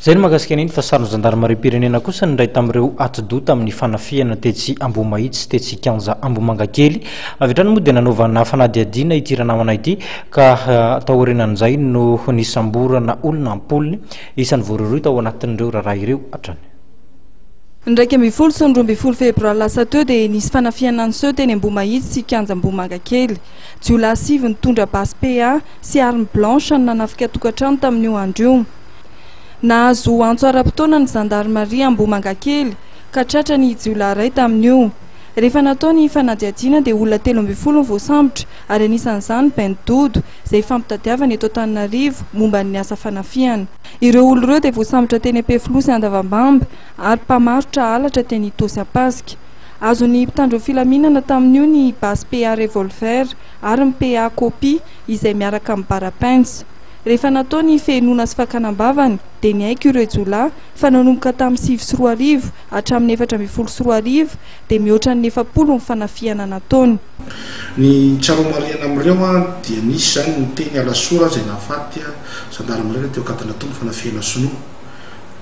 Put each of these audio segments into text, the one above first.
Zay ny mahakasika fa sariny zandarmarim-pirenena kosa nindray tamin'ireo atidoha tamin'ny fanafiana tetsy Ambomahitsy tetsy Kanja Ambomangakely. Avy hatrany moa dia nanaovana fanadihadiana ity ranamana ity ka tao aorianan'izay no nisamborana olona ampolony isan'ny voaroy tao anatin'ireo raharaha ireo hatrany. Ndraiky amby folo sy 12 febroary lasa teo dia nisy fanafiana an'seo teny Ambomahitsy sy Kanja Ambomangakely. Jiolahy 7 nitondra basy PA sy arme blanche nanafika tokantrano tamin'io andro io. Nahazo antso ara-potoana ny zandarmaria Ambomangakely ka tratra ny jiolahy iray tamin'io. Rehefa natao ny fanadihadiana dia olona 13 voasambotra ary anisan'izany Bendodo izay fampitadiavana eto Antananarivo momba ny asa fanafiana. Ireo olona ireo dia voasambotra teny Ampefiloha sy Andavambamba ary mpamarotra halatra teny Itosy Apaska. Azony mpitandro filaminana tamin'io ny basy PA revolver ary ny PA copie izay miaraka amin'ny bara-pensa. Rehefa natao ny fehinoana sy fakanam-bavany dia niaiky ireo jiolahy fa nanomboka tamin'ny 7 hatramin'ny 4 dia mihoatra ny 70 ny fanafiana nataony. Ny tsaromariana amin'ireo dia nisy zany ny teny alasora izay nahafaty zandarmaria teo Katanatombo fanafiana sonoa.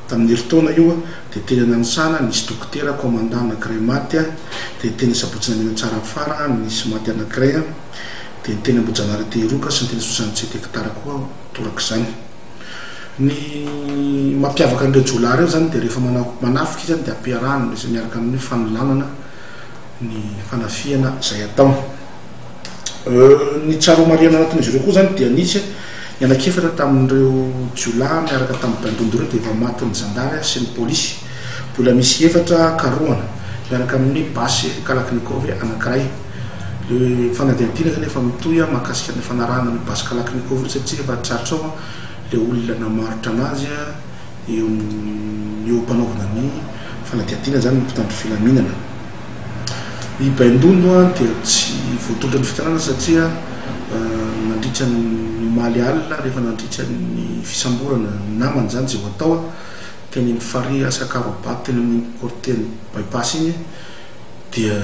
Tamin'ny herintaona io dia teny Ananisana nisy dokotera commandant anankiray maty dia teny Sabotsy Namena Tsara Afara nisy maty anankiray dia teny Ambojanary Tehiroka sy ny teny 67 hektara koa torak'izany. Ny mampiavaka an'ireo jiolahy ireo zany dia rehefa manafika izy dia ampiarahana izay miaraka amin'ny fanolanana ny fanafiana izay atao. Ny tsaromariana anatin'izy ireo koa zany dia nisy ny anankefatra tamin'ireo jiolahy miaraka tamin'ny Bendodo ireo dia efa maty ny zandary sy ny polisy. Mbola misy 4 karohana miaraka amin'ny basy Kalaknikov anankiray. Le fanadihadiana zany efa mitohy mahakasika ny fanarahana ny basy Kalaknikov satria efa tratrao le olona namarotra anazy eo mpanaovana ny fanadihadiana zany mpitandro filaminana. I Bendodo dia tsy voatondra ny fitanana satria nandritra ny maly alina rehefa nandritra ny fisamborana namany zany zay ho atao teny ny fary asakaro abaty teny amin'ny korteny bypass igny dia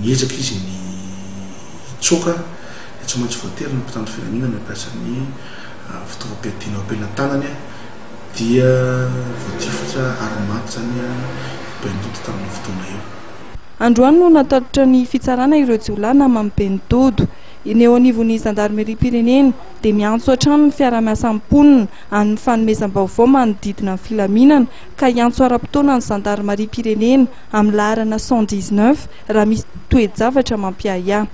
niezaka izy ny tsoka tsy maintsy voatery ny mpitandro filaminana mampiasa ny fitaovam-piadiana ampelana tanany dia voatifitra ary maty zany Bendodo tamin'ny fotoana eo. Androany no natolotra ny fitsarana ireo jiolahy naman'ny Bendodo. Eny eo anivon'ny zandarmerim-pirenena dia miantso hatrany ny fiara-miasa amponina amin'ny fanomezam-baovao manodidina ny filaminana ka hiantso ara-potoana ny zandarmarim-pirenena amin'ny laharana 119 raha misy toe-javatra mampiahiahy.